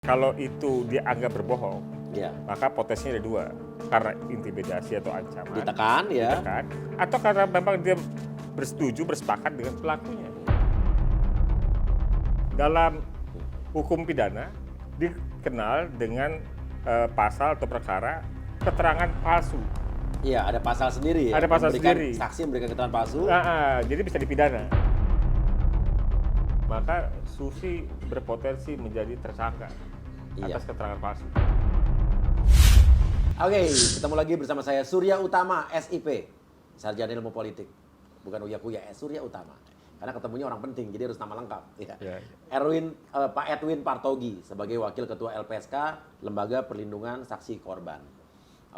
Kalau itu dianggap berbohong, Ya, maka potensinya ada dua. Karena intimidasi atau ancaman, ditekan ya. ditekan, atau karena memang dia bersetuju, bersepakat dengan pelakunya. Dalam hukum pidana dikenal dengan pasal atau perkara keterangan palsu. Iya, ada pasal sendiri ya. Ada pasal memberikan sendiri. Saksi memberikan keterangan palsu. Jadi bisa dipidana. Maka Susi berpotensi menjadi tersangka atas keterangan palsu. Oke, ketemu lagi bersama saya Surya Utama, SIP, Sarjana Ilmu Politik. Bukan Uya-Kuya, Surya Utama. Karena ketemunya orang penting, jadi harus nama lengkap. Ya. Pak Edwin Partogi sebagai Wakil Ketua LPSK, Lembaga Perlindungan Saksi Korban.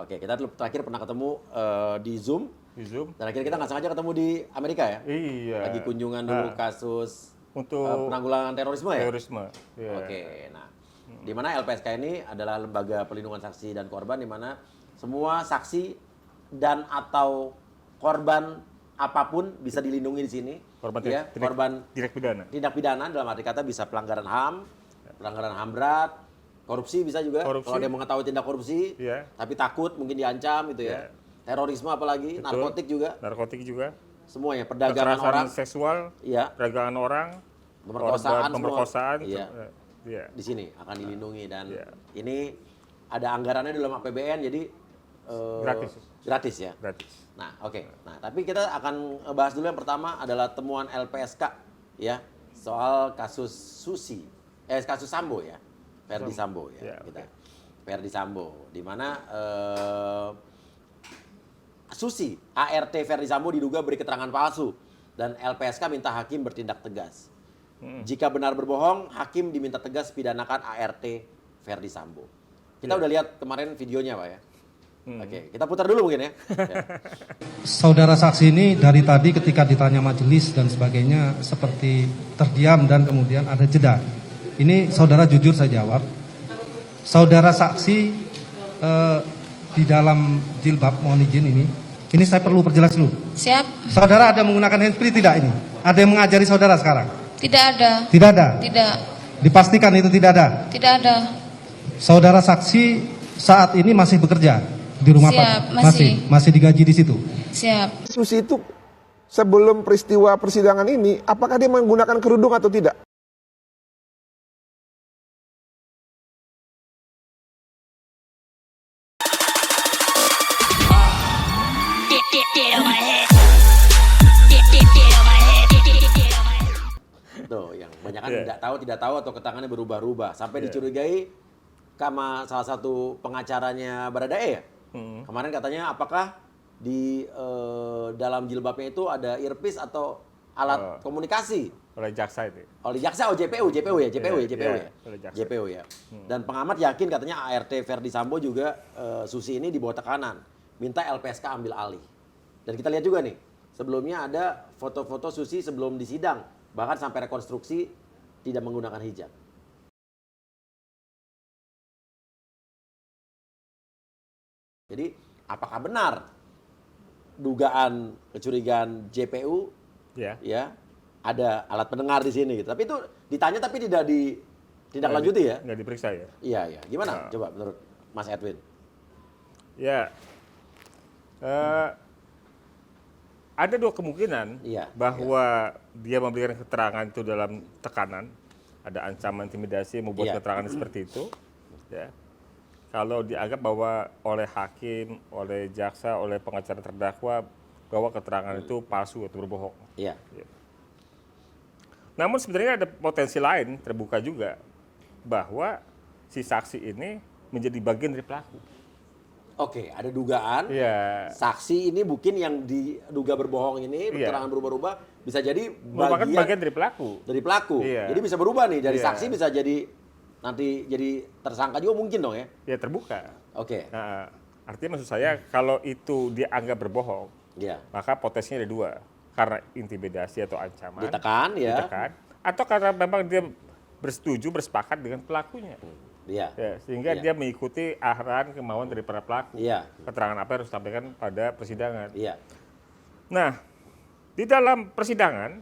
Oke, kita terakhir pernah ketemu di Zoom. Di Zoom. Terakhir kita nggak sengaja ketemu di Amerika ya? Iya. Lagi kunjungan dulu kasus untuk penanggulangan terorisme ya? Terorisme. Iya. Oke, nah di mana LPSK ini adalah lembaga perlindungan saksi dan korban di mana semua saksi dan atau korban apapun bisa dilindungi di sini. Korban ya, korban tindak pidana dalam arti kata bisa pelanggaran HAM, pelanggaran HAM berat, korupsi bisa juga. Kalau dia mengetahui tindak korupsi, tapi takut mungkin diancam gitu ya. Terorisme apalagi, narkotik juga. Semuanya, perdagangan orang, seksual, perdagangan orang, pemerkosaan, di sini akan dilindungi dan ini ada anggarannya dalam APBN jadi gratis ya. Gratis. Nah, oke. Nah, tapi kita akan bahas dulu yang pertama adalah temuan LPSK ya soal kasus Susi, kasus Sambo ya, Ferdi Sambo ya, Ferdi Sambo, di mana Susi, ART Ferdi Sambo diduga beri keterangan palsu dan LPSK minta hakim bertindak tegas. Jika benar berbohong, hakim diminta tegas pidanakan ART Ferdi Sambo. Kita udah lihat kemarin videonya, Pak ya. Oke, kita putar dulu mungkin ya. Saudara saksi ini dari tadi ketika ditanya majelis dan sebagainya seperti terdiam dan kemudian ada jeda. Ini saudara jujur saya jawab. Saudara saksi di dalam jilbab, mohon izin ini saya perlu perjelas dulu. Siap. Saudara ada menggunakan handsfree tidak ini? Ada yang mengajari saudara sekarang? Tidak ada. Tidak ada? Tidak. Dipastikan itu tidak ada? Tidak ada. Saudara saksi saat ini masih bekerja di rumah Siap, Pak? Masih digaji di situ? Siap. Susi itu sebelum peristiwa persidangan ini, apakah dia menggunakan kerudung atau tidak? Tuh, yang banyak kan tidak tahu atau keterangannya berubah-ubah sampai dicurigai sama salah satu pengacaranya Baradae ya. Kemarin katanya apakah di dalam jilbabnya itu ada earpiece atau alat komunikasi oleh jaksa itu. Oleh jaksa, JPU ya. JPU ya. Dan pengamat yakin katanya ART Ferdi Sambo juga Susi ini di bawah tekanan, minta LPSK ambil alih. Dan kita lihat juga nih, sebelumnya ada foto-foto Susi sebelum disidang, bahkan sampai rekonstruksi tidak menggunakan hijab. Jadi apakah benar dugaan kecurigaan JPU ya ada alat pendengar di sini gitu. Tapi itu ditanya tapi tidak lanjuti ya? Nggak diperiksa ya? Iya. Gimana coba menurut Mas Edwin? Ya, ada dua kemungkinan bahwa dia memberikan keterangan itu dalam tekanan, ada ancaman intimidasi membuat keterangan seperti itu. Ya. Kalau dianggap bahwa oleh hakim, oleh jaksa, oleh pengacara terdakwa bahwa keterangan itu palsu atau berbohong. Iya. Namun sebenarnya ada potensi lain terbuka juga bahwa si saksi ini menjadi bagian dari pelaku. Oke, ada dugaan saksi ini mungkin yang diduga berbohong ini, keterangan berubah-ubah bisa jadi bagian dari pelaku. Dari pelaku. Jadi bisa berubah nih dari saksi bisa jadi nanti jadi tersangka juga mungkin dong ya? Ya terbuka. Oke. Nah, artinya maksud saya kalau itu dianggap berbohong, maka potensinya ada dua. Karena intimidasi atau ancaman. Ditekan. Atau karena memang dia bersetuju, bersepakat dengan pelakunya. Sehingga dia mengikuti arahan kemauan dari para pelaku. Keterangan apa yang harus disampaikan pada persidangan. Nah, di dalam persidangan,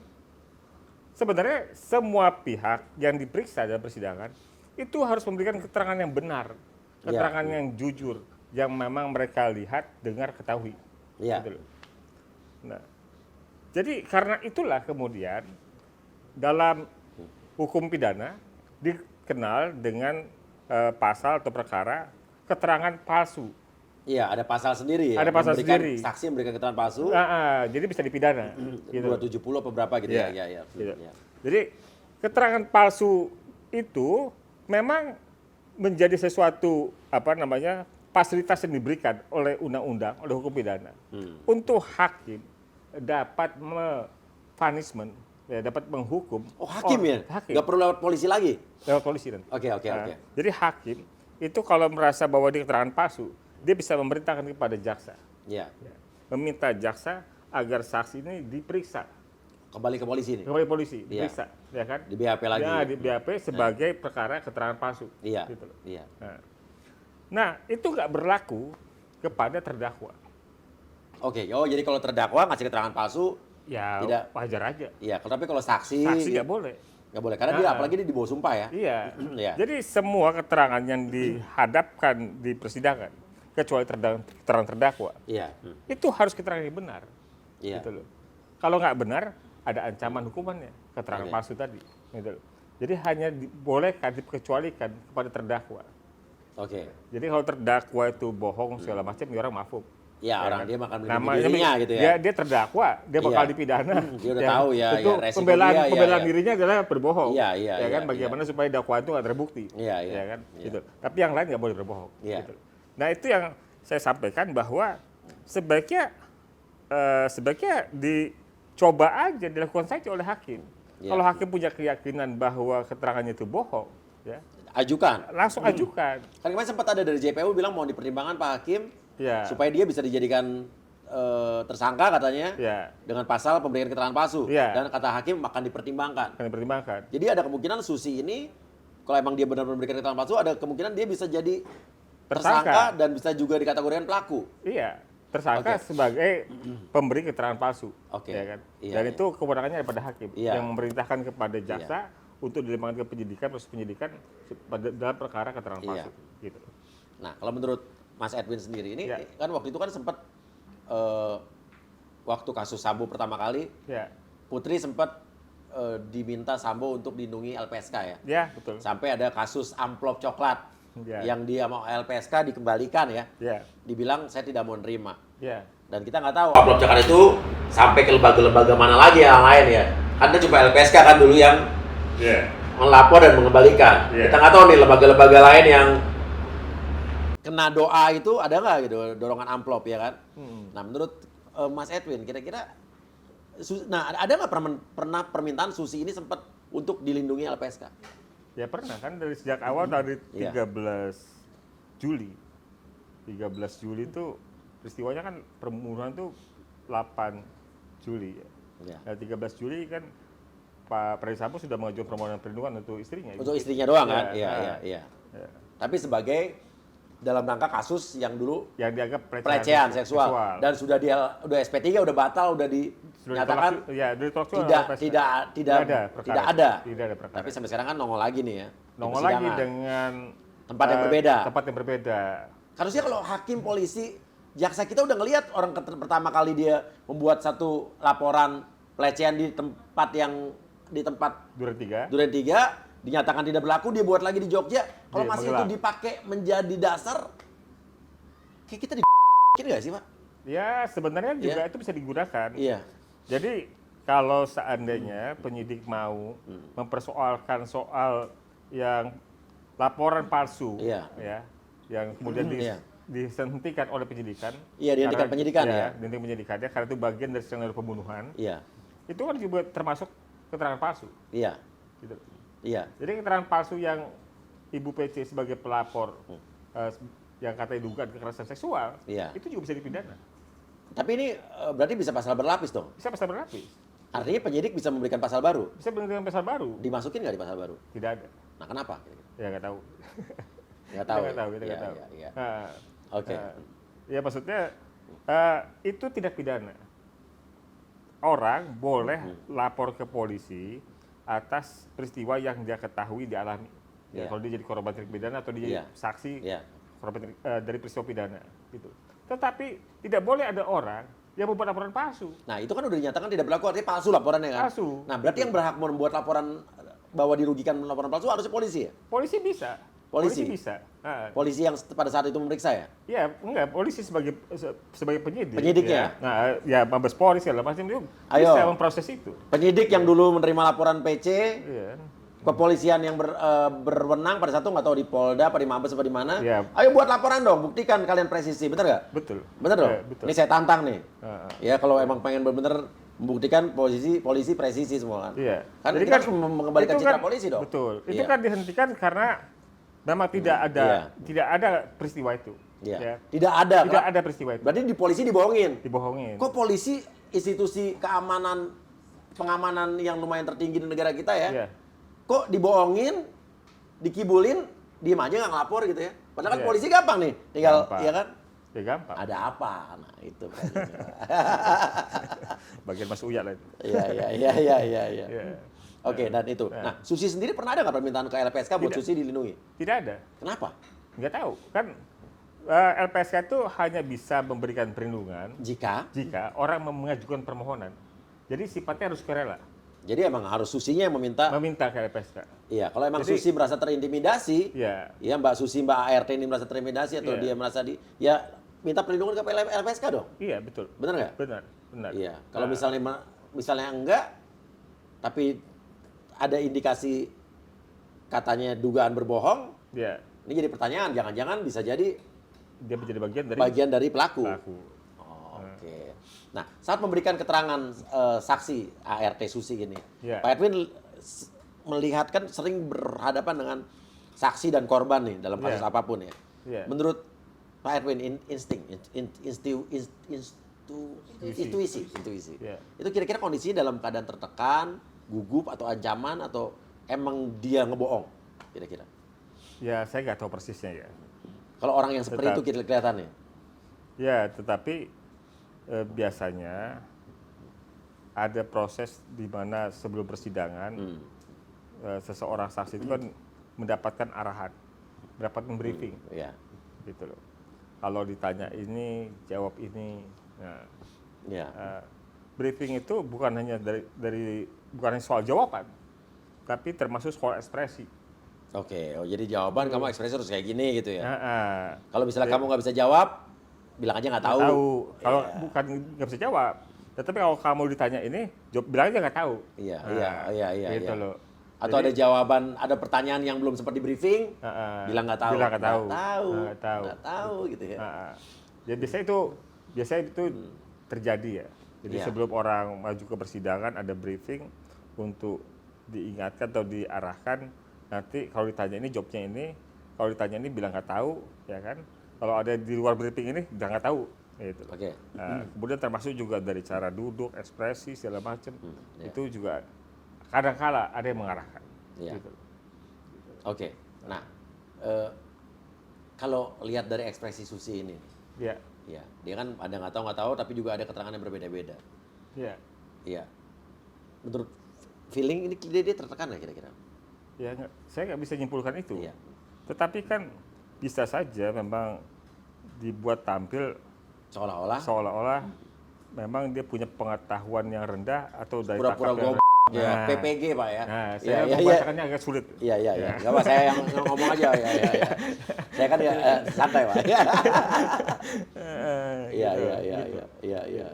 sebenarnya semua pihak yang diperiksa dalam persidangan itu harus memberikan keterangan yang benar, keterangan yang jujur, yang memang mereka lihat, dengar, ketahui. Gitu loh. Nah, jadi karena itulah kemudian dalam hukum pidana dikenal dengan pasal atau perkara keterangan palsu. Iya, ada pasal sendiri ya. Ada pasal sendiri. Saksi memberikan keterangan palsu. Jadi bisa dipidana. Gitu. 270 apa berapa gitu ya. Gitu. Jadi keterangan palsu itu memang menjadi sesuatu fasilitas yang diberikan oleh undang-undang, oleh hukum pidana untuk hakim dapat punishment, dapat menghukum. Oh, hakim ya? Hakim. Nggak perlu lewat polisi lagi? Lewat polisi nanti. Oke. Jadi hakim itu kalau merasa bahwa dia keterangan palsu, dia bisa memerintahkan kepada jaksa. Iya. Meminta jaksa agar saksi ini diperiksa. Kembali ke polisi nih? Kembali polisi, diperiksa. Ya kan? Di BAP lagi? Ya, di BAP sebagai perkara keterangan palsu. Iya. Gitu loh. Iya. Nah, itu nggak berlaku kepada terdakwa. Oke, jadi kalau terdakwa ngasih keterangan palsu, Ya, tidak wajar aja. Iya, tapi kalau saksi Nggak boleh. Nggak boleh, karena dia apalagi dia di bawah sumpah ya. Iya. Iya. Jadi semua keterangan yang dihadapkan di persidangan, kecuali keterangan terdakwa, itu harus keterangan yang benar. Iya. Gitu loh. Kalau nggak benar, ada ancaman hukumannya, keterangan palsu tadi. Gitu loh. Jadi hanya bolehkan, dikecualikan kepada terdakwa. Oke. Jadi kalau terdakwa itu bohong segala macam, ya orang mafum. Ya, Ya orang kan? dia makan Namanya dirinya gitu ya. Dia terdakwa, dia bakal dipidana. Dia udah tahu ya, Itu resiko pembelaan dia, dirinya adalah berbohong. Iya, kan bagaimana supaya dakwaan itu nggak terbukti. Iya. Ya kan? Gitu. Tapi yang lain nggak boleh berbohong. Iya. Gitu. Nah, itu yang saya sampaikan bahwa sebaiknya dicoba aja, dilakukan saja oleh hakim. Kalau hakim punya keyakinan bahwa keterangannya itu bohong, ya Ajukan. langsung ajukan. Kan kemarin sempat ada dari JPU bilang mau dipertimbangkan Pak Hakim supaya dia bisa dijadikan tersangka katanya dengan pasal pemberian keterangan palsu. Dan kata hakim akan dipertimbangkan. Jadi ada kemungkinan Susi ini kalau emang dia benar-benar memberikan keterangan palsu, ada kemungkinan dia bisa jadi tersangka dan bisa juga dikategorikan pelaku. Iya, tersangka sebagai pemberi keterangan palsu. Ya kan? Dan itu kewenangannya pada hakim yang memerintahkan kepada jaksa untuk dilembangkan ke penyidikan, proses penyidikan dalam perkara keterangan palsu. Gitu. Nah, kalau menurut Mas Edwin sendiri ini kan waktu itu kan sempat waktu kasus Sambo pertama kali, Putri sempat diminta Sambo untuk dilindungi LPSK ya. Iya, betul. Sampai ada kasus amplop coklat yang dia mau LPSK dikembalikan ya. Dibilang saya tidak mau nerima. Dan kita nggak tahu amplop coklat itu sampai ke lembaga-lembaga mana lagi yang lain ya. Kan cuma LPSK kan dulu yang melapor dan mengembalikan. Kita nggak tahu nih lembaga-lembaga lain yang kena doa itu ada nggak gitu dorongan amplop ya kan? Nah menurut Mas Edwin kira-kira, ada nggak pernah permintaan Susi ini sempat untuk dilindungi LPSK? Ya pernah kan dari sejak awal dari 13 Juli. 13 Juli itu peristiwanya kan pembunuhan itu 8 Juli ya. Nah, 13 Juli kan Pak Ferdisambo sudah mengajukan permohonan perlindungan untuk istrinya. Untuk istrinya doang kan? Iya. Tapi sebagai dalam rangka kasus yang dulu yang dianggap pelecehan seksual dan sudah SP3 udah batal, udah dinyatakan tidak ada. Tapi sampai sekarang kan nongol lagi nih ya. Nongol lagi dengan tempat yang berbeda. Harusnya kalau hakim, polisi, jaksa kita udah ngelihat orang pertama kali dia membuat satu laporan pelecehan di tempat Duren 3 dinyatakan tidak berlaku, dia buat lagi di Jogja. Kalau masih itu dipakai menjadi dasar, kayak kita nggak sih Pak? Ya sebenarnya juga itu bisa digunakan. Iya. Jadi kalau seandainya penyidik mau mempersoalkan soal yang laporan palsu, yang kemudian dihentikan oleh penyidikan. Iya, dihentikan penyidikan dihentikan penyidikannya karena itu bagian dari skenario pembunuhan. Iya. Itu kan juga termasuk keterangan palsu. Iya. Gitu. Iya. Jadi keterangan palsu yang Ibu PC sebagai pelapor yang katanya dugaan kekerasan seksual, itu juga bisa dipidana. Tapi ini berarti bisa pasal berlapis dong? Bisa pasal berlapis. Artinya penyidik bisa memberikan pasal baru? Bisa memberikan pasal baru. Dimasukin nggak di pasal baru? Tidak ada. Nah kenapa? Ya nggak tahu. Nggak tahu. Kita nggak tahu. Oke. Ya maksudnya itu tidak pidana. Orang boleh lapor ke polisi atas peristiwa yang dia ketahui dialami. Ya, kalau dia jadi korban tindak pidana atau dia jadi saksi korban dari peristiwa pidana gitu. Tetapi tidak boleh ada orang yang membuat laporan palsu. Nah, itu kan udah dinyatakan tidak berlaku, artinya palsu laporannya kan? Palsu. Nah, berarti yang berhak membuat laporan bahwa dirugikan laporan palsu harusnya polisi ya? Polisi bisa. Polisi bisa. Polisi yang pada saat itu memeriksa ya? Ya, enggak, polisi sebagai penyidik. Penyidiknya? Ya. Nah, ya Mabes Polri segala macam itu Ayo. bisa memproses itu. Penyidik yang dulu menerima laporan PC, Iya. kepolisian yang berwenang pada satu nggak tahu di Polda, apa di Mabes, apa di mana. Ya. Ayo buat laporan dong, buktikan kalian presisi, bener nggak? Betul. Bener dong? Betul. Ini saya tantang nih. Ya kalau emang pengen bener-bener membuktikan polisi presisi semua kan. Iya. Kan Jadi kita harus mengembalikan itu citra kan, polisi dong. Betul. Itu Iya. kan dihentikan karena memang tidak ada peristiwa itu. Iya. Ya. Tidak ada. Tidak ada peristiwa itu. Berarti di polisi dibohongin. Dibohongin. Kok polisi institusi pengamanan yang lumayan tertinggi di negara kita ya? Iya. Kok dibohongin, dikibulin, diem aja nggak ngelapor gitu ya? Padahal kan Iya. polisi gampang nih, tinggal Gampang. ya kan? Ya gampang. Ada apa? Nah itu. Bagian Mas Uya lah itu. Iya. Iya. Oke, dan itu. Nah, Susi sendiri pernah ada nggak permintaan ke LPSK buat Tidak. Susi dilindungi? Tidak ada. Kenapa? Nggak tahu. Kan LPSK itu hanya bisa memberikan perlindungan Jika jika orang mengajukan permohonan. Jadi sifatnya harus sukarela. jadi emang harus Susinya yang meminta. Meminta ke LPSK. Iya, kalau emang Jadi- Susi merasa terintimidasi, Iya. ya Mbak Susi, Mbak ART ini merasa terintimidasi atau Iya. dia merasa ya minta perlindungan ke LPSK dong. Iya, betul. Benar nggak? Benar. Iya. Kalau Nah, misalnya enggak, tapi ada indikasi katanya dugaan berbohong, ya, ini jadi pertanyaan. Jangan-jangan bisa jadi dia menjadi bagian dari pelaku. pelaku. Oh, oke. Nah, saat memberikan keterangan saksi ART Susi ini, Ya. Pak Edwin melihat kan sering berhadapan dengan saksi dan korban nih dalam kasus Ya. apapun ya. Ya. Menurut Pak Edwin, intuisi. Ya. Itu kira-kira kondisinya dalam keadaan tertekan, gugup atau ancaman atau emang dia ngebohong kira-kira? Ya, saya nggak tahu persisnya ya. Kalau orang yang seperti itu kelihatannya. Ya, tetapi biasanya ada proses di mana sebelum persidangan seseorang saksi itu kan mendapatkan arahan, mendapatkan briefing, Ya. gitu loh. Kalau ditanya ini, jawab ini. Nah, Ya. briefing itu bukan hanya bukan hanya soal jawaban, tapi termasuk soal ekspresi. Oke, jadi jawaban kamu ekspresi harus kayak gini gitu ya. Kalau misalnya Ya. kamu nggak bisa jawab, bilang aja nggak tahu. Kalau Iya. bukan nggak bisa jawab, tetapi kalau kamu ditanya ini, bilang aja nggak tahu. Iya. Gitu loh. Atau Jadi, ada jawaban, ada pertanyaan yang belum sempat di briefing, bilang nggak tahu. Bilang nggak tahu. Nggak tahu gitu ya. Ya biasanya itu terjadi ya. Jadi Iya. sebelum orang maju ke persidangan ada briefing untuk diingatkan atau diarahkan. Nanti kalau ditanya ini jawabnya ini, kalau ditanya ini bilang nggak tahu, ya kan? Kalau ada di luar briefing ini bilang nggak tahu, gitu. Oke. Nah, kemudian termasuk juga dari cara duduk, ekspresi segala macam, ya. itu juga kadang-kala ada yang mengarahkan. Iya. Gitu. Oke. Nah, kalau lihat dari ekspresi Susi ini, Ya, ya, dia kan ada nggak tahu, tapi juga ada keterangan yang berbeda-beda. ya, Iya. Menurut feeling ini dia tertekan nggak kira-kira? ya. Saya nggak bisa nyimpulkan itu. Iya. Tetapi kan bisa saja memang dibuat tampil seolah-olah memang dia punya pengetahuan yang rendah atau dari pura-pura tangkap yang goblok. Ya, PPG Pak ya. Nah, Iya, saya iya, membacakannya agak sulit. Iya. Enggak Pak, saya yang ngomong aja ya. Saya kan ya santai Pak. Iya.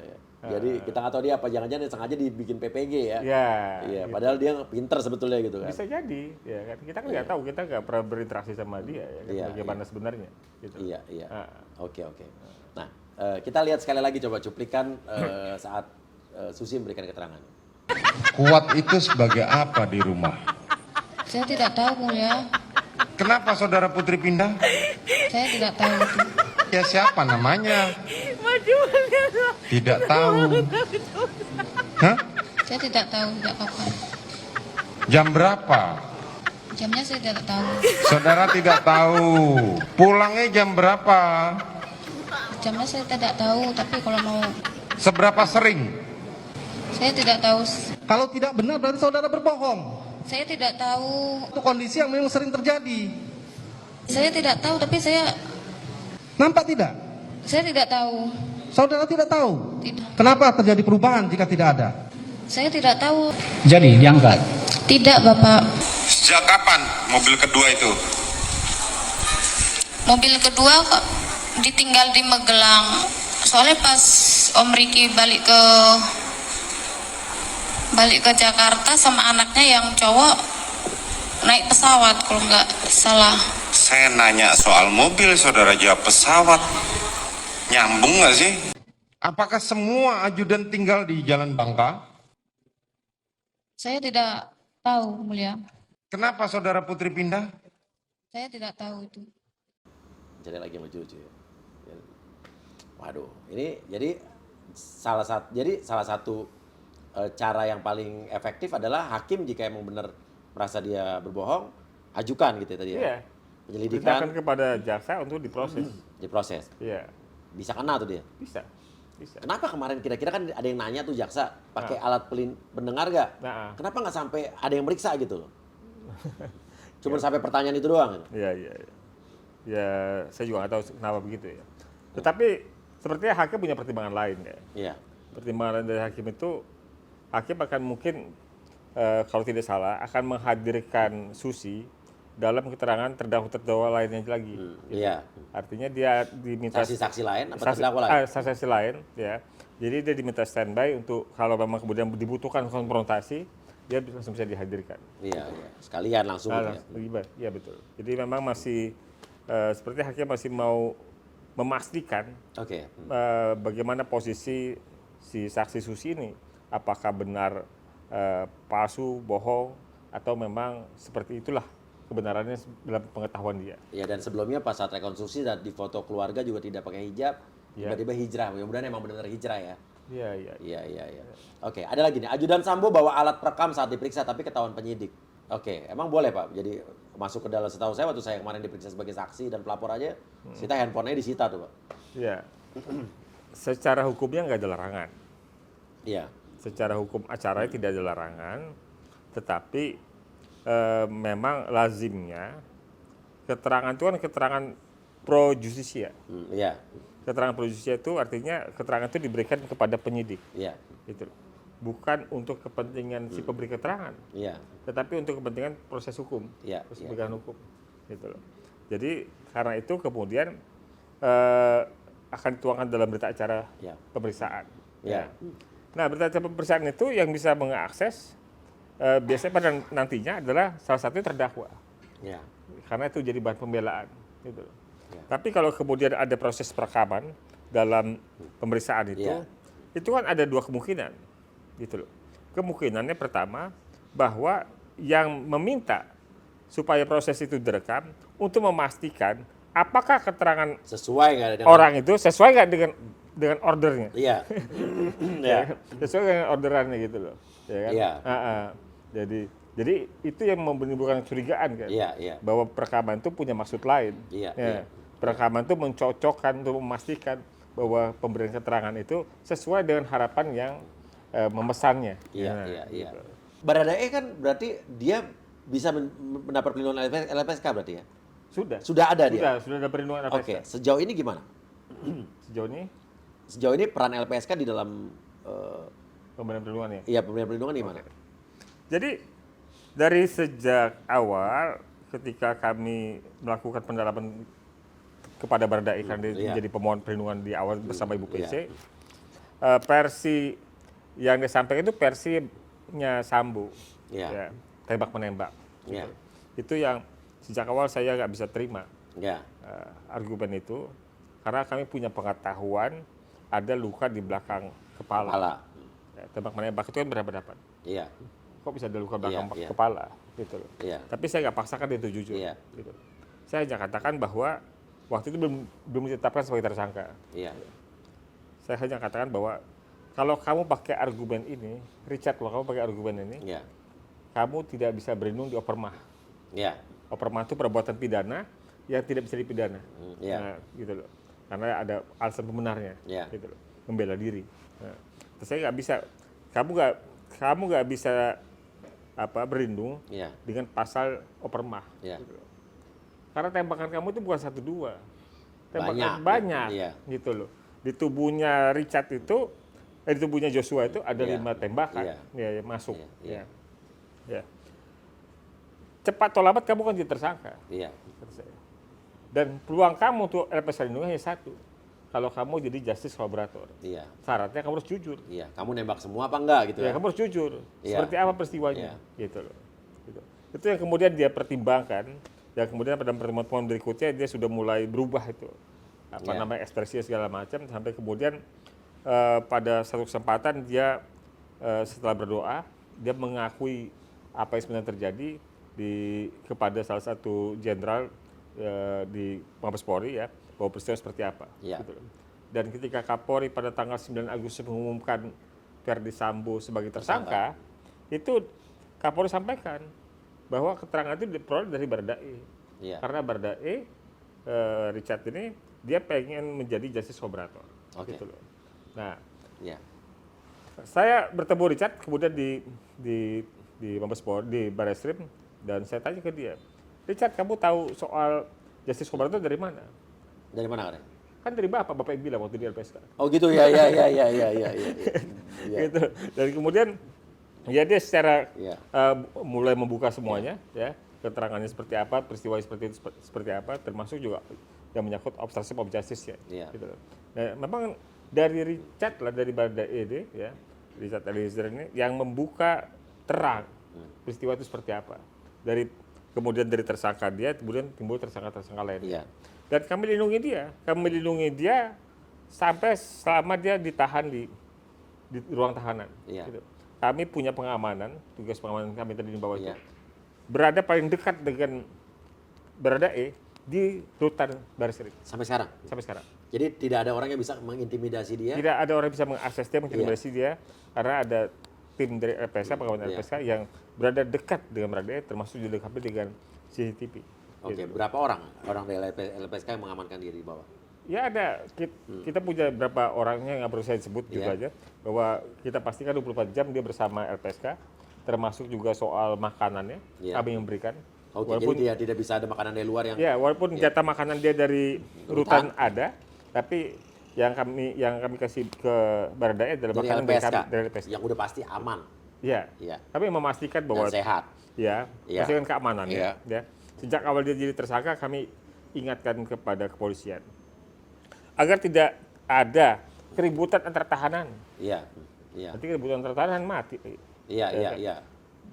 Jadi kita nggak tahu dia apa, jangan-jangan sengaja dibikin PPG ya. Iya. Iya, Gitu. padahal dia pinter sebetulnya gitu kan. Bisa jadi, ya kan. Kita kan nggak tahu, kita nggak pernah berinteraksi sama dia, ya kan? Iya, Bagaimana sebenarnya. Gitu. Iya. Ah. Oke. Nah, kita lihat sekali lagi coba cuplikan saat Susi memberikan keterangan. Kuat itu sebagai apa di rumah? Saya tidak tahu, Mulia. Kenapa saudara Putri pindah? Saya tidak tahu itu. Ya siapa namanya? Tidak tahu. Hah? Saya tidak tahu sejak kapan. Jam berapa? Jamnya saya tidak tahu. Saudara tidak tahu. Pulangnya jam berapa? Jamnya saya tidak tahu, tapi kalau mau Seberapa sering? saya tidak tahu. Kalau tidak benar berarti saudara berbohong. Saya tidak tahu. Itu kondisi yang memang sering terjadi. Saya tidak tahu, tapi Nampak tidak? saya tidak tahu. Saudara tidak tahu. Tidak. Kenapa terjadi perubahan jika tidak ada? Saya tidak tahu. Jadi diangkat. Tidak, Bapak. Sejak kapan mobil kedua itu? Mobil kedua kok ditinggal di Magelang. Soalnya pas Om Riki balik ke Jakarta sama anaknya yang cowok naik pesawat kalau nggak salah. Saya nanya soal mobil, saudara jawab pesawat. Nyambung nggak sih? Apakah semua ajudan tinggal di Jalan Bangka? Saya tidak tahu, Mulia. Kenapa saudara Putri pindah? Saya tidak tahu itu. Jadi lagi sama cucu. Waduh, ini jadi salah satu cara yang paling efektif adalah hakim jika emang benar merasa dia berbohong, ajukan gitu ya tadi ya. Iya. Penyelidikan Perintahkan kepada jaksa untuk diproses. diproses. Iya, Bisa kena tuh dia. bisa. Kenapa kemarin kira-kira kan ada yang nanya tuh jaksa pakai alat pendengar gak? Nah. Kenapa nggak sampai ada yang meriksa gitu loh? Cuma sampai pertanyaan itu doang. Iya, iya. Ya, saya juga nggak tahu kenapa begitu ya. Tetapi sepertinya hakim punya pertimbangan lain ya. Iya. Pertimbangan dari hakim itu, hakim akan mungkin kalau tidak salah akan menghadirkan Susi dalam keterangan terdakwa lainnya lagi. Gitu. Iya. Artinya dia diminta Saksi-saksi lain apa terdakwa lain? saksi lain ya. Jadi dia diminta standby untuk kalau memang kemudian dibutuhkan konfrontasi, dia langsung bisa dihadirkan. Iya, iya. Sekalian langsung gitu ya. Iya betul. Jadi memang masih seperti hakim masih mau memastikan Oke. bagaimana posisi si saksi Susi ini, apakah benar palsu, bohong, atau memang seperti itulah kebenarannya dalam pengetahuan dia. Ya, dan sebelumnya pas saat rekonstruksi dan di foto keluarga juga tidak pakai hijab, Iya. tiba-tiba hijrah. Mudah-mudahan emang benar hijrah ya. Iya, iya. Iya. Oke, ada lagi nih. Ajudan Sambo bawa alat perekam saat diperiksa tapi ketahuan penyidik. Oke, emang boleh Pak? Jadi masuk ke dalam, setahu saya waktu saya kemarin diperiksa sebagai saksi dan pelapor aja, kita handphonenya disita tuh Pak. Iya. Secara hukumnya nggak ada larangan. Iya. Secara hukum acaranya tidak ada larangan, tetapi memang lazimnya keterangan itu kan keterangan pro justisia. Iya. Keterangan pro justisia itu artinya keterangan itu diberikan kepada penyidik. Iya. Gitu. Bukan untuk kepentingan si pemberi keterangan, Iya. tetapi untuk kepentingan proses hukum, Iya, proses iya. penegakan hukum. Gitu loh. Jadi karena itu kemudian akan dituangkan dalam berita acara Iya. pemeriksaan. Iya. Nah, berita acara pemeriksaan itu yang bisa mengakses biasanya pada nantinya adalah salah satu terdakwa, Iya. karena itu jadi bahan pembelaan. Gitu loh. Ya. Tapi kalau kemudian ada proses perekaman dalam pemeriksaan Ya. itu kan ada dua kemungkinan, gitu loh. Kemungkinannya pertama bahwa yang meminta supaya proses itu direkam untuk memastikan apakah keterangan Sesuai nggak dengan orang itu sesuai nggak dengan ordernya. Iya. Iya. Sesuai dengan orderannya gitu loh, ya kan? Iya. Jadi itu yang menimbulkan kecurigaan kan, Iya. bahwa perekaman itu punya maksud lain. Iya, Ya. iya. Perekaman itu mencocokkan untuk memastikan bahwa pemberian keterangan itu sesuai dengan harapan yang memesannya. Iya, Nah, iya. gitu. Baradae kan berarti dia bisa mendapat perlindungan LPSK berarti ya? Sudah ada dia? Sudah ada perlindungan Oke, LPSK. sejauh ini gimana? Sejauh ini Peran LPSK di dalam pemberian perlindungannya. iya pemberian perlindungan gimana? Jadi dari sejak awal ketika kami melakukan pendalaman kepada Baradae karena dia iya. menjadi pemohon perlindungan di awal bersama Ibu PC, Iya. versi yang disampaikan itu versinya Sambo, Iya. ya, tembak menembak. Iya. Itu yang sejak awal saya nggak bisa terima Ya. argumen itu karena kami punya pengetahuan ada luka di belakang kepala. Kepala. Ya, tembak menembak itu kan berhadapan. Iya. Kok bisa ada luka belakang Iya. kepala gitu loh. Iya. Tapi saya nggak paksakan dia itu jujur. Iya. Gitu. Saya hanya katakan bahwa waktu itu belum ditetapkan sebagai tersangka. Iya. Saya hanya katakan bahwa kalau kamu pakai argumen ini, Richard, kalau kamu pakai argumen ini, Iya. kamu tidak bisa berlindung di opermah. Iya. Opermah itu perbuatan pidana yang tidak bisa dipidana. Iya. Nah, gitu loh. Karena ada alasan pembenarnya. Iya. Gitu loh. Membela diri. Nah, terus saya nggak bisa, kamu nggak bisa berlindung dengan pasal opermah. Gitu. Karena tembakan kamu itu bukan 1-2, tembakan banyak gitu loh. Di tubuhnya Richard itu, di tubuhnya Joshua itu ada 5 tembakan masuk. Ya. Cepat atau lambat kamu kan jadi tersangka. Dan peluang kamu untuk LPSK lindungi hanya 1. Kalau kamu jadi justice collaborator. Syaratnya kamu harus jujur. Kamu nembak semua apa enggak gitu ya? Kamu harus jujur. Seperti apa peristiwanya gitu loh. Gitu. Itu yang kemudian dia pertimbangkan. Dan kemudian pada pertemuan berikutnya dia sudah mulai berubah itu. Namanya ekspresi segala macam sampai kemudian pada satu kesempatan dia setelah berdoa dia mengakui apa yang sebenarnya terjadi kepada salah satu jenderal di Mabes Polri bahwa peristiwa seperti apa. Gitu. Dan ketika Kapolri pada tanggal 9 Agustus mengumumkan Verdi Sambo sebagai tersangka, itu Kapolri sampaikan bahwa keterangan itu diperoleh dari Baradae. Karena Baradae, Richard ini dia pengen menjadi justice collaborator. Gitu loh. Nah, saya bertemu Richard kemudian di Mabes Polri, di Barreskrim, dan saya tanya ke dia, Richard, kamu tahu soal justice collaborator dari mana? Dari mana kan dari Bapak yang bilang waktu di LPSK. Oh gitu ya. Gitu. Dan kemudian dia secara mulai membuka semuanya keterangannya seperti apa, peristiwa seperti apa, termasuk juga yang menyangkut obstruction of justice gitu. Nah, memang dari Richard dari Baradae Richard Eliezer ini yang membuka terang peristiwa itu seperti apa. Kemudian dari tersangka dia, kemudian timbul tersangka-tersangka lainnya. Dan kami lindungi dia sampai selama dia ditahan di ruang tahanan. Gitu. Kami punya pengamanan, tugas pengamanan kami tadi di bawah itu. Berada paling dekat dengan Baradae di rutan Barreskrim. Sampai sekarang? Sampai sekarang. Jadi tidak ada orang yang bisa mengintimidasi dia? Tidak ada orang yang bisa mengakses dia, mengintimidasi dia, karena ada tim dari LPSK, pengawasan LPSK yang berada dekat dengan Baradae, termasuk dilengkapi dengan CCTV. Oke, berapa orang dari LPSK yang mengamankan diri di bawah? Ya ada, kita punya berapa orangnya, nggak perlu saya sebut juga aja, bahwa kita pastikan 24 jam dia bersama LPSK, termasuk juga soal makanannya, kami yang memberikan. Walaupun jadi tidak bisa ada makanan dari luar yang... walaupun jatah makanan dia dari rutan ada, tapi yang kami kasih ke Baradae adalah dari makanan dari LPSK. Yang udah pasti aman. Kami memastikan bahwa... Dan sehat. Pastikan keamanannya. Sejak awal dia jadi tersangka, kami ingatkan kepada kepolisian agar tidak ada keributan antar tahanan. Nanti keributan antar tahanan mati.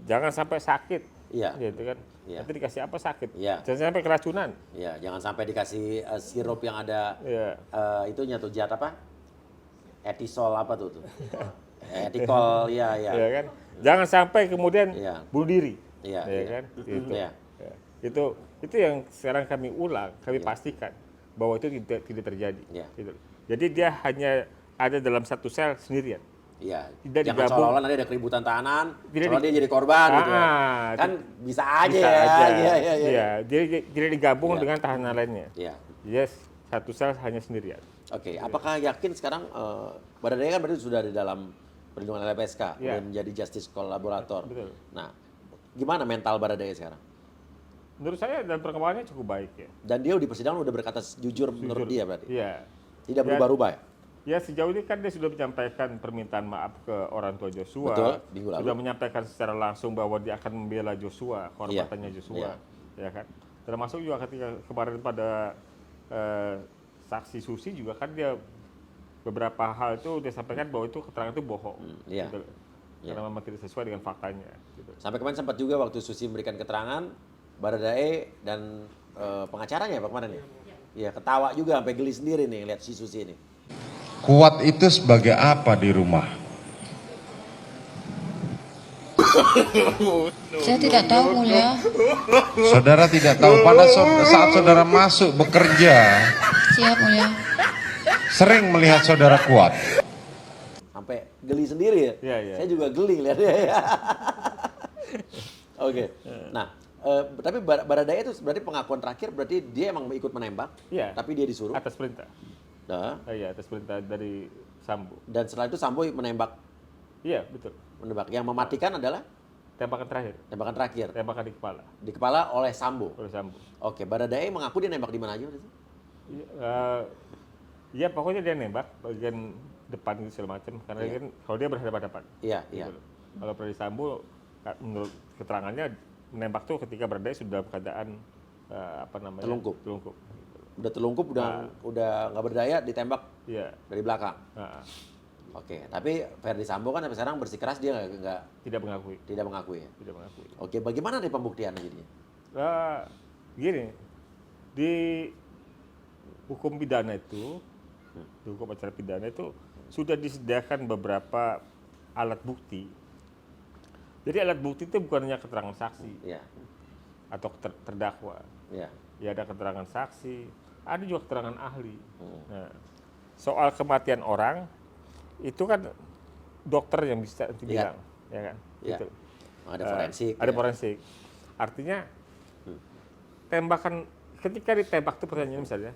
Jangan sampai sakit. Gitu kan. Nanti dikasih apa sakit. Jangan sampai keracunan. Jangan sampai dikasih sirup yang ada itunya tuh zat apa? Etisol apa tuh? Etikol, kan. Jangan sampai kemudian bunuh diri. Kan? Gitu. Itu yang sekarang kami ulang, kami pastikan bahwa itu tidak terjadi. Gitu. Jadi dia hanya ada dalam satu sel sendirian. Tidak jangan digabung. Seolah-olah nanti ada keributan tahanan, seolah dia jadi korban gitu. Kan bisa aja. Dia tidak digabung dengan tahanan lainnya. Satu sel hanya sendirian. Oke, apakah yakin sekarang Baradae kan berarti sudah di dalam perlindungan LPSK dan menjadi justice collaborator. Betul. Nah, gimana mental Baradae sekarang? Menurut saya dan perkembangannya cukup baik Dan dia di persidangan udah berkata jujur menurut dia berarti? Tidak berubah-ubah ya? Sejauh ini kan dia sudah menyampaikan permintaan maaf ke orang tua Joshua. Betul, minggu lalu. Sudah menyampaikan secara langsung bahwa dia akan membela Joshua, kehormatannya Joshua. Ya kan? Termasuk juga ketika kemarin pada saksi Susi juga kan dia beberapa hal itu dia sampaikan bahwa itu keterangan itu bohong. Gitu. Karena memang tidak sesuai dengan faktanya. Gitu. Sampai kemarin sempat juga waktu Susi memberikan keterangan, Baradae dan pengacaranya Pak kemarin ya ketawa juga sampai geli sendiri nih lihat si Susi ini. Kuat itu sebagai apa di rumah? Saya tidak tahu, Mulia. Saudara tidak tahu pada saat saudara masuk bekerja. Siap, Mulia. Sering melihat saudara kuat. Sampai geli sendiri ya. Saya juga geli lihatnya. Oke. Nah, tapi Baradae itu berarti pengakuan terakhir berarti dia emang ikut menembak, tapi dia disuruh atas perintah. Atas perintah dari Sambo. Dan setelah itu Sambo menembak. Iya, betul. Menembak. Yang mematikan adalah tembakan terakhir. Tembakan terakhir. Tembakan di kepala. Di kepala oleh Sambo. Oleh Sambo. Oke, Baradae mengaku dia nembak di mana aja waktu itu? Ya pokoknya dia nembak bagian depan gitu segala macam. Karena kan kalau dia berhadapan-hadapan. Iya, iya. Gitu. Kalau Ferdi Sambo menurut keterangannya menembak tuh ketika Baradae sudah dalam keadaan Telungkup. Telungkup. Udah telungkup, udah nggak berdaya, ditembak Iya. dari belakang. Nah, Oke, tapi Ferdi Sambo kan sampai sekarang bersikeras dia nggak tidak mengakui. tidak mengakui ya. Tidak mengakui. Oke, bagaimana nih pembuktiannya jadinya? Gini, di hukum pidana itu, di hukum acara pidana itu sudah disediakan beberapa alat bukti. Jadi alat bukti itu bukan hanya keterangan saksi Iya, atau terdakwa. iya. Ya ada keterangan saksi, ada juga keterangan ahli. Nah, soal kematian orang itu kan dokter yang bisa nanti bilang, ya kan? Iya. Gitu. Ada forensik. Ada ya. forensik. Artinya tembakan ketika ditembak itu pertanyaannya misalnya,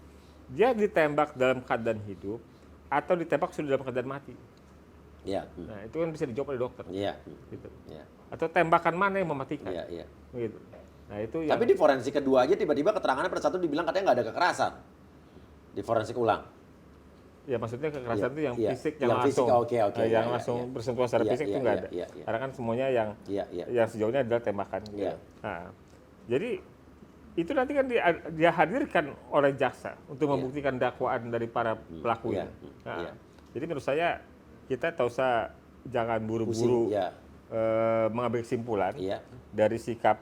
dia ditembak dalam keadaan hidup atau ditembak sudah dalam keadaan mati. Iya. Nah, itu kan bisa dijawab oleh dokter. Iya. Gitu. Iya. Atau tembakan mana yang mematikan? Iya, iya. Gitu. Nah, itu yang Tapi di forensik kedua aja tiba-tiba keterangannya pada satu dibilang katanya nggak ada kekerasan. Di forensik ulang. ya maksudnya kekerasan Iya, itu yang iya. fisik Yang yang fisik, langsung. oke, Yang iya, langsung iya. bersentuhan secara Iya, fisik itu iya, nggak iya, ada. iya, iya. Karena kan semuanya yang Iya, iya. yang sejauhnya adalah tembakan. Gitu. Iya. Nah, jadi itu nanti kan dia hadirkan oleh jaksa untuk membuktikan dakwaan dari para pelaku Iya, ini. Nah, iya. Jadi menurut saya kita tak usah jangan buru-buru Pusing, iya. mengambil kesimpulan Iya. dari sikap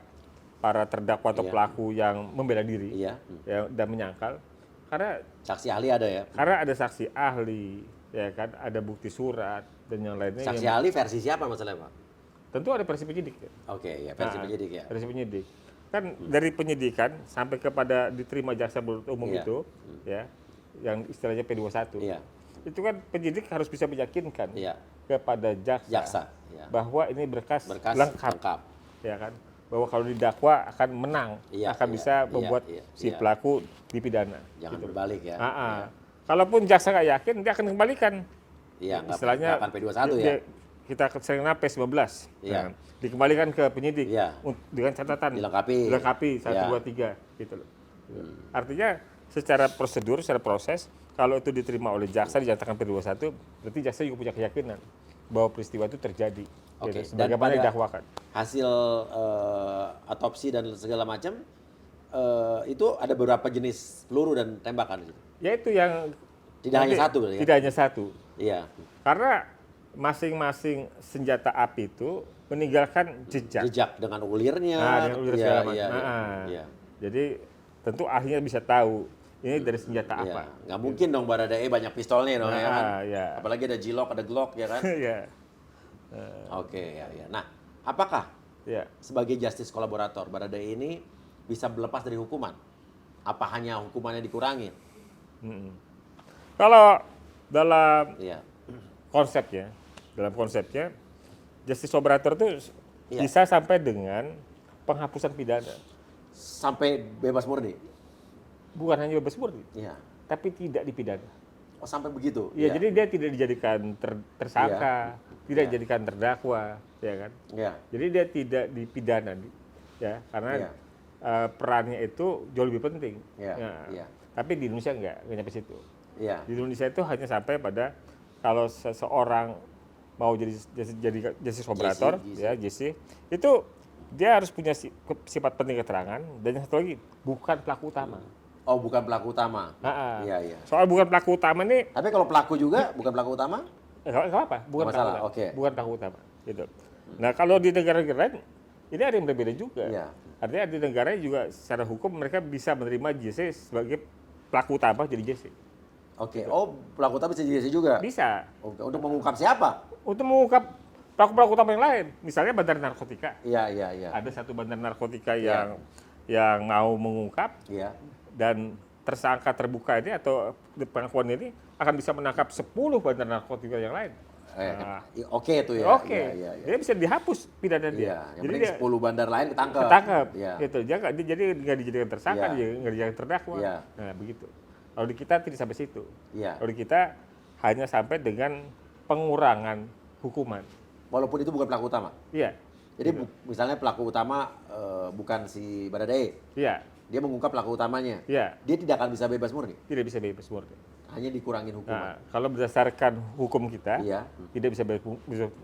para terdakwa atau Iya. pelaku yang membela diri Iya. dan menyangkal. Karena Saksi ahli ada ya. ada saksi ahli, ya kan, ada bukti surat dan yang lainnya. Saksi yang ahli versi siapa masalahnya, Pak? tentu ada versi penyidik. Ya. Oke, ya versi penyidik ya. Versi penyidik. Kan dari penyidikan sampai kepada diterima jaksa penuntut umum Iya. itu, ya, yang istilahnya P21. Iya. Itu kan penyidik harus bisa meyakinkan Iya. kepada jaksa, Jaksa, ya. bahwa ini berkas Lengkap. ya kan, bahwa kalau didakwa akan menang, Iya, akan iya, bisa iya, membuat iya, si iya. pelaku dipidana. Jangan gitu. berbalik ya. Iya. Kalaupun jaksa nggak yakin, dia akan kembalikan. Iya, nggak Istilahnya akan P21 ya. Kita sering P19, Iya. dikembalikan ke penyidik Iya. dengan catatan Dilengkapi. 1, Iya. 2, 3 gitu loh. Artinya secara prosedur, secara proses, kalau itu diterima oleh jaksa dinyatakan P21, berarti jaksa juga punya keyakinan bahwa peristiwa itu terjadi. Oke, Gitu, dan sebagaimana pada didakwakan. hasil otopsi dan segala macam itu ada beberapa jenis peluru dan tembakan gitu. Yaitu yang Tidak hanya satu berarti ya? Tidak hanya satu. Iya. Karena masing-masing senjata api itu meninggalkan jejak. Jejak dengan ulirnya. Dengan ulir segala macam. Iya. Jadi tentu ahlinya bisa tahu ini dari senjata apa. Nggak mungkin dong Baradae banyak pistolnya dong ya kan. Iya. Apalagi ada Glock, ada Glock ya kan. Iya. Oke, ya. Nah, apakah Iya. sebagai justice kolaborator Baradae ini bisa berlepas dari hukuman? Apa hanya hukumannya dikurangi? Kalau dalam Iya. dalam konsepnya justice collaborator itu Iya. bisa sampai dengan penghapusan pidana. Sampai bebas murni? Bukan hanya bebas murni, Iya. tapi tidak dipidana. Oh, sampai begitu? Iya, jadi dia tidak dijadikan tersangka, tidak Iya. dijadikan terdakwa, ya kan? Iya. Jadi dia tidak dipidana, ya, karena Iya. perannya itu jauh lebih penting. Iya, Nah, iya. Tapi di Indonesia nggak nyampe situ. Iya. Di Indonesia itu hanya sampai pada kalau seseorang mau jadi justice collaborator, JC. ya JC, itu dia harus punya sifat penting keterangan dan yang satu lagi bukan pelaku utama. Oh, bukan pelaku utama? Iya, iya. Soal bukan pelaku utama nih, Tapi kalau pelaku juga bukan pelaku utama? nggak apa, bukan Nggak pelaku masalah, utama. oke. Bukan pelaku utama. Gitu. Nah kalau di negara-negara lain, ini ada yang berbeda juga. Iya. Artinya di negara juga secara hukum mereka bisa menerima JC sebagai pelaku utama jadi JC. Oke. Oh, pelaku utama bisa jadi juga? Bisa. Oke. Untuk mengungkap siapa? Untuk mengungkap pelaku-pelaku utama yang lain, misalnya bandar narkotika. Iya, iya, iya. Ada satu bandar narkotika Iya. yang mau mengungkap Iya. dan tersangka terbuka ini atau pengakuan ini akan bisa menangkap 10 bandar narkotika yang lain. Nah, Oke itu ya. Oke, Iya, iya, iya. dia bisa dihapus pidana dia. Iya, yang Jadi penting dia 10 bandar lain ketangkep. ketangkep, Iya. gitu. Jadi nggak dijadikan tersangka, Iya. dia nggak dijadikan terdakwa. Iya. Nah begitu. Kalau di kita tidak sampai situ. Iya. Kalau di kita hanya sampai dengan pengurangan hukuman. Walaupun itu bukan pelaku utama. Iya. Jadi misalnya pelaku utama bukan si Baradae. Iya. Dia mengungkap pelaku utamanya. Iya. Dia tidak akan bisa bebas murni. Tidak bisa bebas murni. Hanya dikurangin hukuman. Nah, kalau berdasarkan hukum kita, Iya. tidak bisa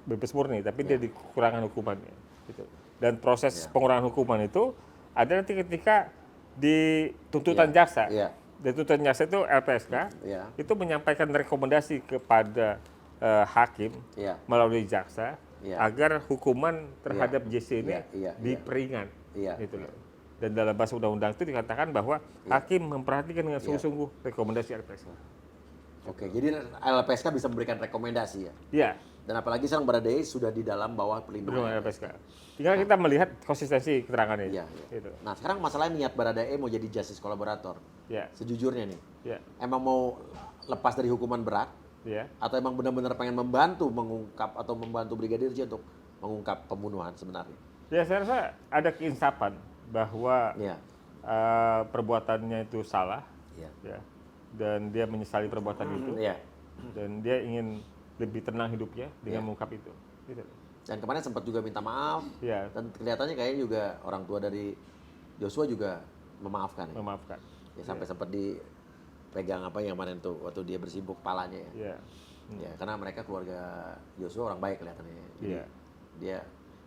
bebas murni, tapi dia dikurangan hukumannya. Gitu. Dan proses pengurangan hukuman itu ada nanti ketika di tuntutan jaksa. Iya. Di tuntutan jaksa itu LPSK, itu menyampaikan rekomendasi kepada hakim melalui jaksa agar hukuman terhadap JC ini diperingan. Gitu loh. Dan dalam bahasa undang-undang itu dikatakan bahwa hakim memperhatikan dengan sungguh-sungguh rekomendasi LPSK. Oke, jadi LPSK bisa memberikan rekomendasi ya? Iya. Dan apalagi sekarang Baradae sudah di dalam bawah pelindungan LPSK. Tinggal kita melihat konsistensi keterangannya. Iya. Gitu. Nah sekarang masalahnya niat Baradae mau jadi justice kolaborator. Iya. Sejujurnya nih, emang mau lepas dari hukuman berat? Atau emang benar-benar pengen membantu mengungkap atau membantu Brigadir J untuk mengungkap pembunuhan sebenarnya? Ya saya rasa ada keinsapan bahwa perbuatannya itu salah, dan dia menyesali perbuatan itu, dan dia ingin lebih tenang hidupnya dengan mengungkap itu. Gitu. Dan kemarin sempat juga minta maaf, dan kelihatannya kayaknya juga orang tua dari Joshua juga memaafkan. Ya? Memaafkan. Ya sampai sempat dipegang apa yang kemarin tuh waktu dia bersibuk kepalanya ya. Ya karena mereka keluarga Joshua orang baik kelihatannya. Jadi dia,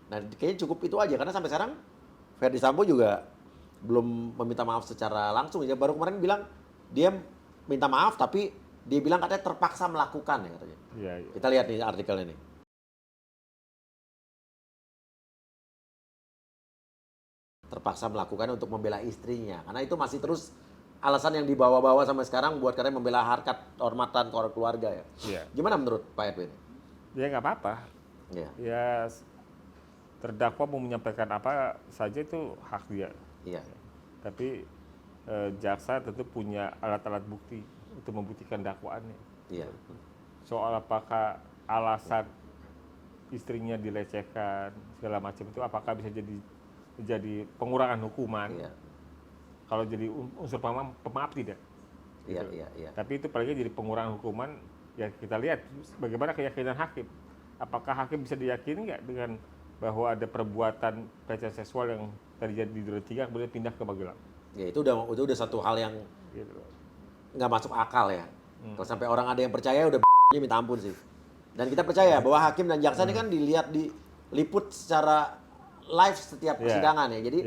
nah kayaknya cukup itu aja karena sampai sekarang Verdi Sambo juga belum meminta maaf secara langsung. Dia baru kemarin bilang dia minta maaf tapi dia bilang katanya terpaksa melakukan ya katanya. Kita lihat nih artikel ini. Terpaksa melakukan untuk membela istrinya. Karena itu masih terus alasan yang dibawa-bawa sampai sekarang buat katanya membela harkat kehormatan keluarga ya. Gimana menurut Pak Edwin? Ya nggak apa-apa. Ya terdakwa mau menyampaikan apa saja itu hak dia. Tapi jaksa tentu punya alat-alat bukti untuk membuktikan dakwaannya. Soal apakah alasan istrinya dilecehkan segala macam itu apakah bisa jadi pengurangan hukuman? Kalau jadi unsur pemaaf tidak. Tapi itu paling jadi pengurangan hukuman. Ya kita lihat bagaimana keyakinan hakim. Apakah hakim bisa diyakini nggak dengan bahwa ada perbuatan pelecehan seksual yang terjadi di Duren 3 kemudian pindah ke Magelang? Ya itu udah satu hal yang nggak masuk akal ya. Kalau sampai orang ada yang percaya udah minta ampun sih. Dan kita percaya bahwa hakim dan jaksa ini kan dilihat diliput secara live setiap persidangan ya. Jadi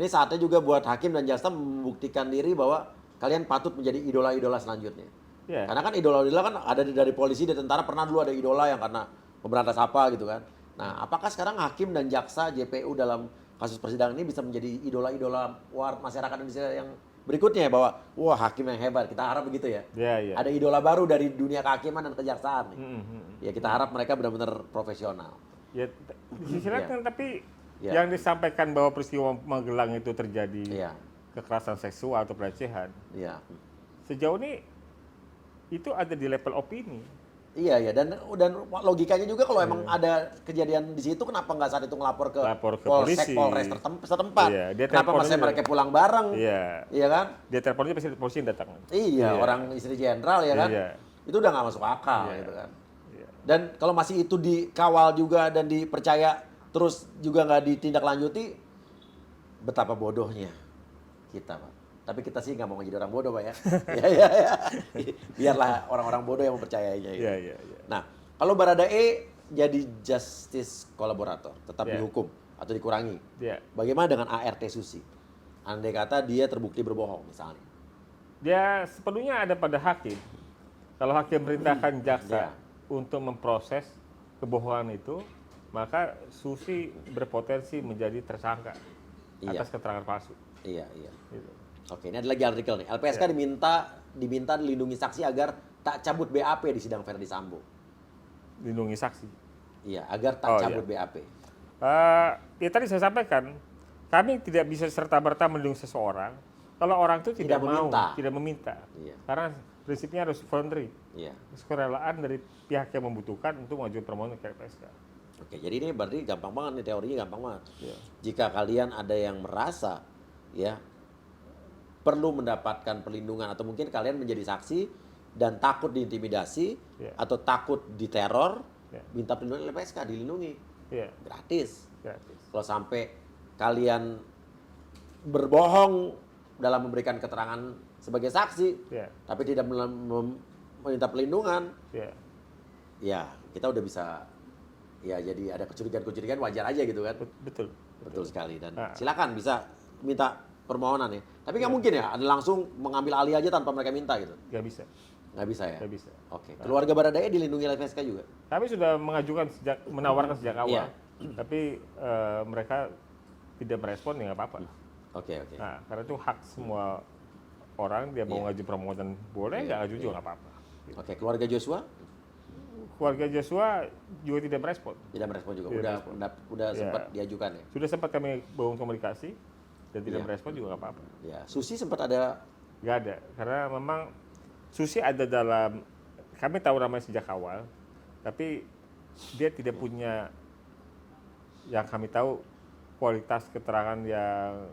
ini saatnya juga buat hakim dan jaksa membuktikan diri bahwa kalian patut menjadi idola-idola selanjutnya. Karena kan idola-idola kan ada dari polisi, dari tentara, pernah dulu ada idola yang karena pemberantas apa gitu kan. Nah, apakah sekarang hakim dan jaksa JPU dalam kasus persidangan ini bisa menjadi idola-idola masyarakat Indonesia yang berikutnya bahwa wah hakim yang hebat, kita harap begitu ya. Ada idola baru dari dunia kehakiman dan kejaksaan nih. Ya kita harap mereka benar-benar profesional. Ya di sisi lain kan tapi yang disampaikan bahwa peristiwa Magelang itu terjadi kekerasan seksual atau pelecehan. Sejauh ini itu ada di level opini. Iya dan logikanya juga kalau emang ada kejadian di situ kenapa nggak saat itu ngelapor ke polisi, Polres setempat? Kenapa masih mereka pulang bareng? Iya kan? Dia teleponnya pasti polisi yang datang. Iya, orang istri jenderal ya kan? Itu udah nggak masuk akal gitu kan. Dan kalau masih itu dikawal juga dan dipercaya terus juga nggak ditindaklanjuti, betapa bodohnya kita, Pak. Tapi kita sih nggak mau jadi orang bodoh, Pak ya. Ya. Biarlah orang-orang bodoh yang mempercayainya. Iya. Nah, kalau Baradae jadi justice kolaborator, tetap dihukum atau dikurangi. Bagaimana dengan ART Susi? Andai kata dia terbukti berbohong misalnya. Dia sepenuhnya ada pada hakim. Kalau hakim perintahkan jaksa untuk memproses kebohongan itu, maka Susi berpotensi menjadi tersangka atas keterangan palsu. Iya. Gitu. Oke, ini ada lagi artikel nih. LPSK diminta dilindungi saksi agar tak cabut BAP di sidang Verdi Sambo. Lindungi saksi? Iya, agar tak cabut BAP. Ya tadi saya sampaikan, kami tidak bisa serta-merta melindungi seseorang kalau orang itu tidak meminta. Karena prinsipnya harus voluntary. Kerelaan dari pihak yang membutuhkan untuk mengajukan permohonan ke LPSK. Oke, jadi ini berarti gampang banget nih, teorinya gampang banget. Jika kalian ada yang merasa perlu mendapatkan perlindungan atau mungkin kalian menjadi saksi dan takut diintimidasi atau takut diteror, minta perlindungan LPSK, dilindungi. Iya. Gratis. Gratis. Kalau sampai kalian berbohong dalam memberikan keterangan sebagai saksi, Iya. tapi tidak meminta pelindungan, Iya. ya kita udah bisa, ya jadi ada kecurigaan-kecurigaan wajar aja gitu kan. Betul. Betul sekali. Dan Ah. silakan bisa minta permohonan ya. Tapi nggak mungkin ya, ada langsung mengambil alih aja tanpa mereka minta gitu. Nggak bisa. Nggak bisa ya? Nggak bisa. Oke. Keluarga Baradae dilindungi LPSK juga? Kami sudah mengajukan menawarkan sejak awal, Iya. tapi mereka tidak merespon, ya nggak apa-apa. Oke, oke. Nah, karena itu hak semua orang, dia mau Iya. ngaju permohonan boleh, nggak ngaju juga nggak apa-apa. Oke, keluarga Joshua Keluarga Joshua juga tidak merespon. tidak merespon juga. Tidak Udah merespon. udah Iya. sempat diajukan ya. Sudah sempat kami bangun komunikasi dan tidak Iya. merespon juga nggak apa-apa. Ya, Susi sempat ada. Nggak ada, karena memang Susi ada dalam, kami tahu namanya sejak awal, tapi dia tidak punya, yang kami tahu kualitas keterangan yang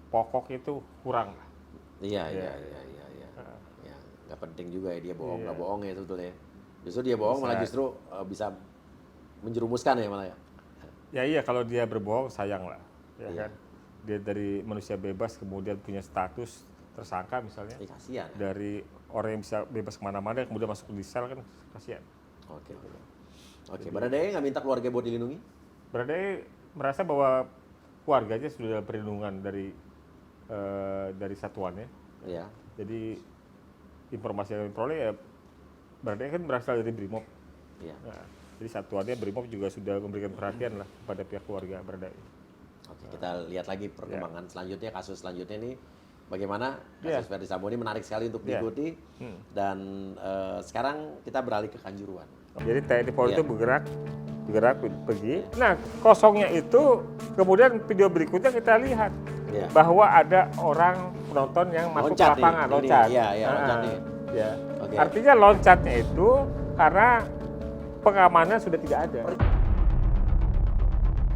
pokok itu kurang lah. Iya, Iya. iya. Ya, nggak penting juga ya dia bohong, Iya. nggak bohong ya sebetulnya. Justru dia bohong malah Bisa. justru bisa menjerumuskan ya malah ya. Ya iya, kalau dia berbohong sayang lah, ya Iya. kan. Dia dari manusia bebas kemudian punya status tersangka misalnya, Kasihan. Ya. dari orang yang bisa bebas kemana-mana kemudian masuk di sel kan kasihan. Oke. Oke, Baradae nggak minta keluarga buat dilindungi? Berarti merasa bahwa keluarganya sudah dalam perlindungan dari satuannya. Iya. Jadi informasi yang diperoleh ya, Baradae kan berasal dari Brimob. Iya. Nah, jadi satuannya Brimob juga sudah memberikan perhatian lah kepada pihak keluarga Baradae. Oke, kita lihat lagi perkembangan selanjutnya, kasus selanjutnya ini bagaimana Iya. kasus Verdi Sambo ini menarik sekali untuk Iya. diikuti. Dan sekarang kita beralih ke Kanjuruhan. Jadi TNI Polri Iya. itu bergerak pergi. Nah, kosongnya itu kemudian video berikutnya kita lihat Iya. bahwa ada orang penonton yang masuk Loncat ke lapangan, nih, ini, loncat. iya, iya, Ah, loncat nih. ya. Oke. Artinya loncatnya itu karena pengamanan sudah tidak ada.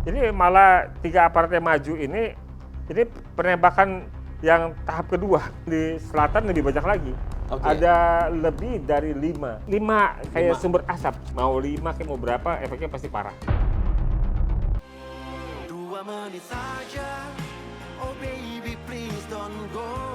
Jadi malah 3 aparat yang maju ini penembakan yang tahap kedua. Di selatan lebih banyak lagi. Oke. Ada lebih dari 5 kayak 5. sumber asap. Mau 5 kayak mau berapa, efeknya pasti parah. 2 menit saja, oh baby please don't go.